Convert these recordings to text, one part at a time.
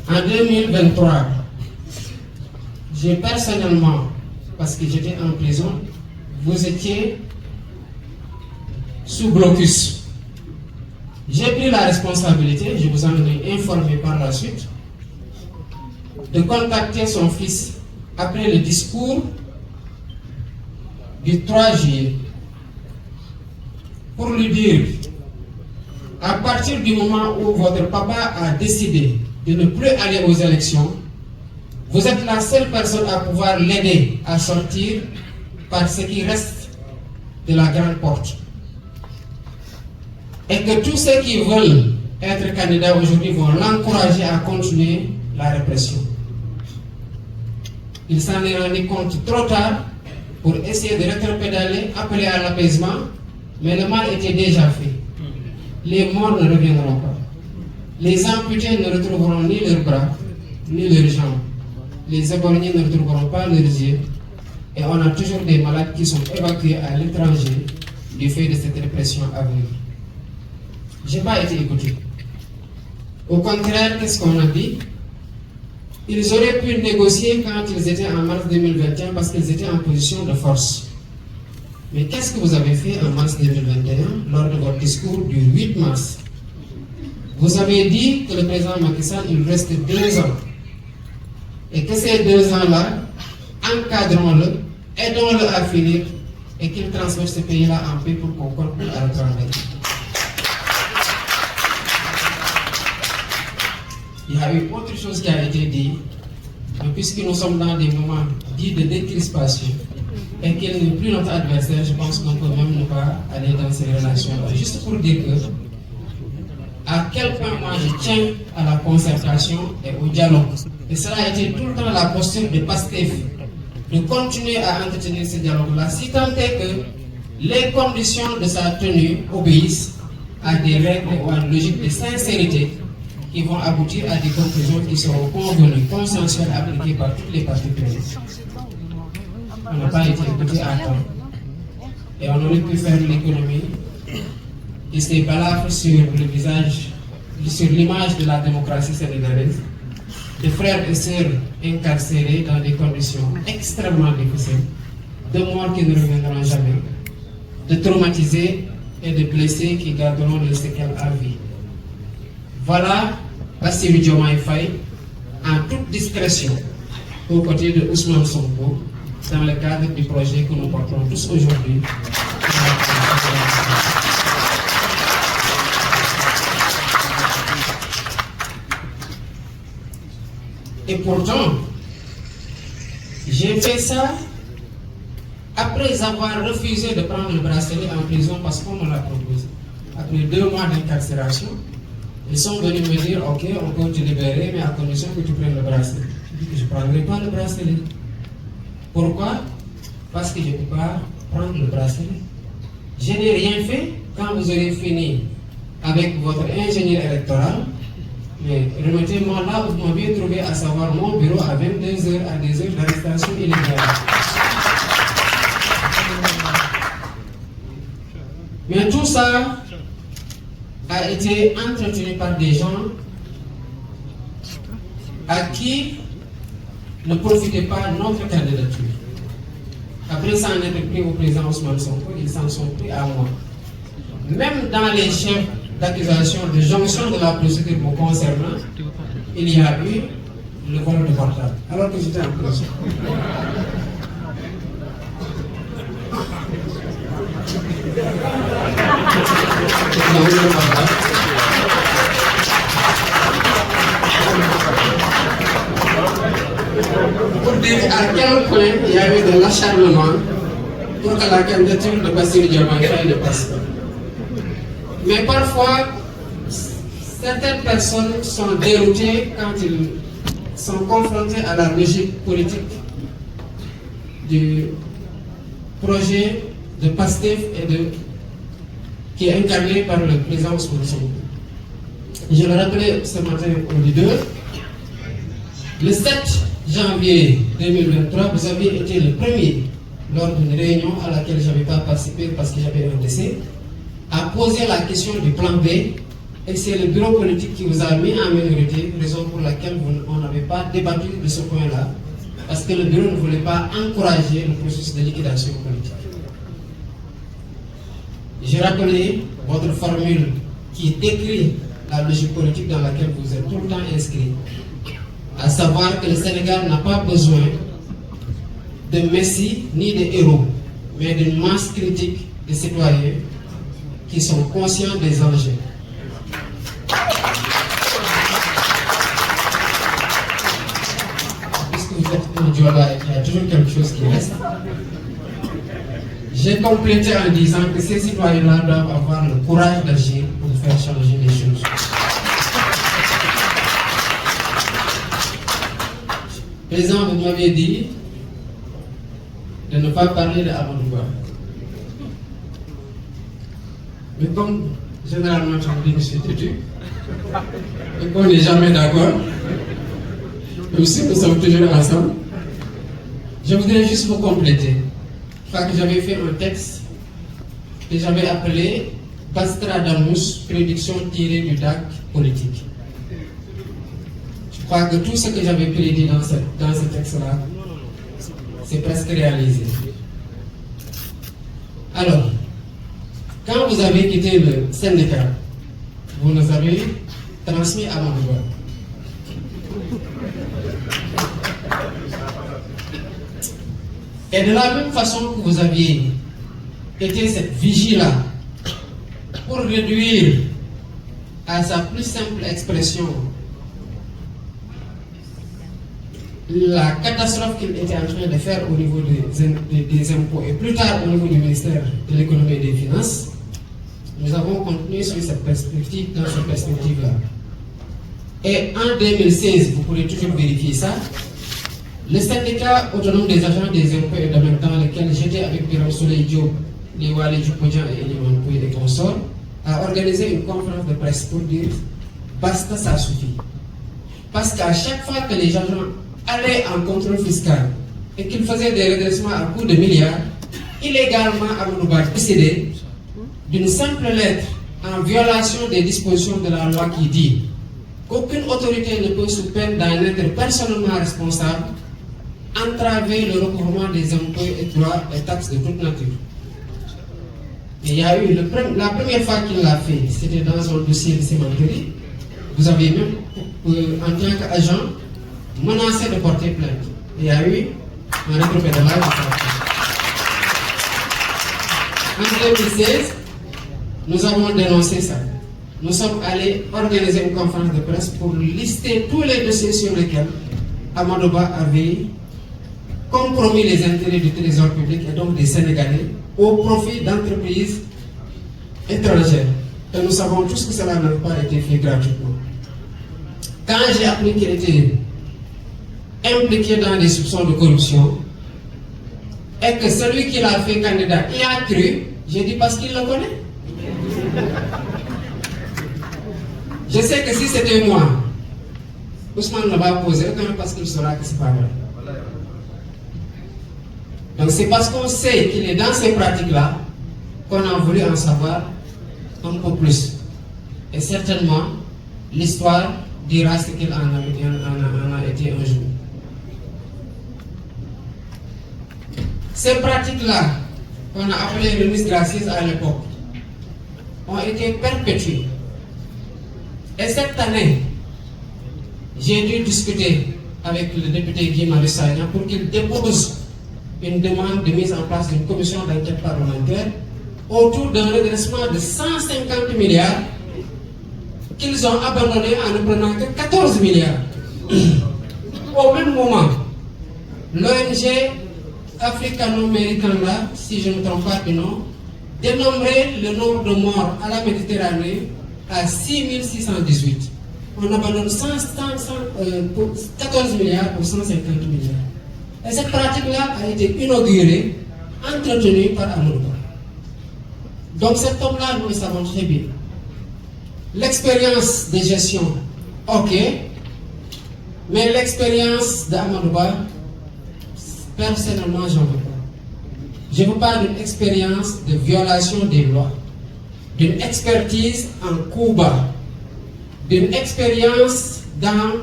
En 2023, j'ai personnellement, parce que j'étais en prison, vous étiez sous blocus. J'ai pris la responsabilité, je vous en ai informé par la suite, de contacter son fils après le discours du 3 juillet pour lui dire, à partir du moment où votre papa a décidé de ne plus aller aux élections, vous êtes la seule personne à pouvoir l'aider à sortir par ce qui reste de la grande porte. Et que tous ceux qui veulent être candidats aujourd'hui vont l'encourager à continuer la répression. Il s'en est rendu compte trop tard pour essayer de rétropédaler, appeler à l'apaisement, mais le mal était déjà fait. Les morts ne reviendront pas. Les amputés ne retrouveront ni leurs bras, ni leurs jambes. Les éborgnés ne retrouveront pas leurs yeux. Et on a toujours des malades qui sont évacués à l'étranger du fait de cette répression à venir. Je n'ai pas été écouté. Au contraire, qu'est-ce qu'on a dit? Ils auraient pu négocier quand ils étaient en mars 2021 parce qu'ils étaient en position de force. Mais qu'est-ce que vous avez fait en mars 2021 lors de votre discours du 8 mars? Vous avez dit que le président Macky Sall, il reste 2 ans. Et que ces 2 ans-là, encadrons-le, aidons-le à finir et qu'il transfère ce pays-là en paix pour qu'on continue à travailler. Il y a eu autre chose qui a été dit, puisque nous sommes dans des moments dits de décrispation et qu'il n'est plus notre adversaire, je pense qu'on peut même ne pas aller dans ces relations-là. Juste pour dire que, à quel point moi je tiens à la concertation et au dialogue. Et cela a été tout le temps la posture de PASTEF, de continuer à entretenir ce dialogue-là, si tant est que les conditions de sa tenue obéissent à des règles ou à une logique de sincérité qui vont aboutir à des conclusions qui seront convenues, consensuelles, appliquées par toutes les parties prenantes. On n'a pas été écouté à temps. Et on aurait pu faire l'économie de ces balafres sur le visage, sur l'image de la démocratie sénégalaise, de frères et sœurs incarcérés dans des conditions extrêmement difficiles, de morts qui ne reviendront jamais, de traumatisés et de blessés qui garderont les séquelles à vie. Voilà Bassirou Diomaye Faye en toute discrétion aux côtés de Ousmane Sonko dans le cadre du projet que nous portons tous aujourd'hui. Et pourtant, j'ai fait ça après avoir refusé de prendre le bracelet en prison parce qu'on me l'a proposé. Après 2 mois d'incarcération, ils sont venus me dire, ok, on peut te libérer, mais à condition que tu prennes le bracelet. Je dis que je ne prendrai pas le bracelet. Pourquoi? Parce que je ne peux pas prendre le bracelet. Je n'ai rien fait. Quand vous aurez fini avec votre ingénieur électoral, mais remettez-moi là où vous m'aviez trouvé, à savoir mon bureau à 22h, à des heures d'arrestation illégale. Mais tout ça a été entretenu par des gens à qui ne profitait pas notre candidature. Après s'en être pris au président Ousmane Sonko, ils s'en sont pris à moi. Même dans les chefs d'accusation de jonction de la procédure me concernant, il y a eu le vol de portable, alors que j'étais en prison. Pour dire à quel point il y a eu de l'acharnement pour que la candidature de Bassirou Diomaye Faye ne passe pas. Mais parfois, certaines personnes sont déroutées quand ils sont confrontés à la logique politique du projet de PASTEF qui est incarné par le président Ousmane Sonko. Je le rappelais ce matin au leader. Le 7 janvier 2023, vous avez été le premier, lors d'une réunion à laquelle je n'avais pas participé parce que j'avais un décès, à poser la question du plan B, et c'est le bureau politique qui vous a mis en minorité, raison pour laquelle vous pas débattu de ce point-là, parce que le bureau ne voulait pas encourager le processus de liquidation politique. J'ai rappelé votre formule qui décrit la logique politique dans laquelle vous êtes tout le temps inscrit, à savoir que le Sénégal n'a pas besoin de messies ni de héros, mais d'une masse critique de citoyens qui sont conscients des enjeux. Puisque vous êtes un Diola et qu'il y a toujours quelque chose qui reste, j'ai complété en disant que ces citoyens-là doivent avoir le courage d'agir pour faire changer les choses. Président, vous m'avez dit de ne pas parler de Amadou Ba. Mais comme généralement je me suis têtu, et qu'on n'est jamais d'accord, même si nous sommes toujours ensemble, je voudrais juste vous compléter. Je crois que j'avais fait un texte que j'avais appelé Bastradamus, prédiction tirée du DAC politique. Je crois que tout ce que j'avais prédit dans ce texte-là, c'est presque réalisé. Alors, quand vous avez quitté le syndicat, vous nous avez transmis à Amadou Ba. Et de la même façon que vous aviez été cette vigie-là pour réduire à sa plus simple expression la catastrophe qu'il était en train de faire au niveau des impôts et plus tard au niveau du ministère de l'économie et des finances, nous avons continué sur cette perspective, dans cette perspective-là. Et en 2016, vous pourrez toujours vérifier ça, le syndicat autonome des agents des impôts et domaines dans lequel j'étais avec Birame Souleye Diop, Liwale Dioupodian et Eliman Pouye et consorts, a organisé une conférence de presse pour dire basta, ça suffit. Parce qu'à chaque fois que les agents allaient en contrôle fiscal et qu'ils faisaient des redressements à coût de milliards, illégalement Amadou Ba décidé d'une simple lettre en violation des dispositions de la loi qui dit qu'aucune autorité ne peut, sous peine d'en être personnellement responsable, entraver le recouvrement des impôts et droits et taxes de toute nature. Et il y a eu la première fois qu'il l'a fait, c'était dans un dossier de cimenterie. Vous avez même, en tant qu'agent, menacé de porter plainte. Il y a eu un rétropédalage. En 2016, nous avons dénoncé ça. Nous sommes allés organiser une conférence de presse pour lister tous les dossiers sur lesquels Amadou Ba avait compromis les intérêts du trésor public et donc des Sénégalais au profit d'entreprises étrangères. Et nous savons tous que cela n'a pas été fait gratuitement. Quand j'ai appris qu'il était impliqué dans des soupçons de corruption et que celui qui l'a fait candidat y a cru, j'ai dit parce qu'il le connaît. Je sais que si c'était moi, Ousmane ne va poser aucun parce qu'il saura que ce n'est pas vrai. Donc c'est parce qu'on sait qu'il est dans ces pratiques-là qu'on a voulu en savoir un peu plus. Et certainement, l'histoire dira ce qu'il en a été un jour. Ces pratiques-là, qu'on a appelées remises gracieuses à l'époque, ont été perpétuées. Et cette année, j'ai dû discuter avec le député Guy Marius Sagna pour qu'il dépose une demande de mise en place d'une commission d'enquête parlementaire autour d'un redressement de 150 milliards qu'ils ont abandonné en ne prenant que 14 milliards. Au même moment, l'ONG africano-américain là, si je ne me trompe pas du nom, dénombrait le nombre de morts à la Méditerranée à 6618. On abandonne 14 milliards pour 150 milliards. Et cette pratique-là a été inaugurée, entretenue par Amadou Ba. Donc cet homme-là, nous le savons très bien. L'expérience de gestion, ok, mais l'expérience d'Amadou Ba, personnellement, j'en veux pas. Je veux pas d'une expérience de violation des lois, d'une expertise en coup bas, d'une expérience dans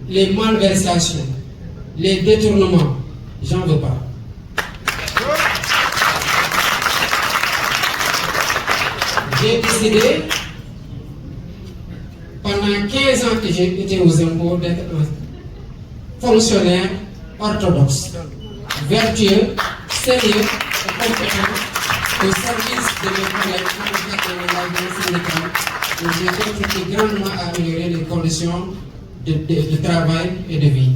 les malversations, les détournements, j'en veux pas. J'ai décidé, pendant 15 ans que j'ai été aux impôts, d'être un fonctionnaire orthodoxe, vertueux, sérieux et compétent au service de mes collègues dans le cadre de syndical, où j'ai contribué grandement à améliorer les conditions de travail et de vie.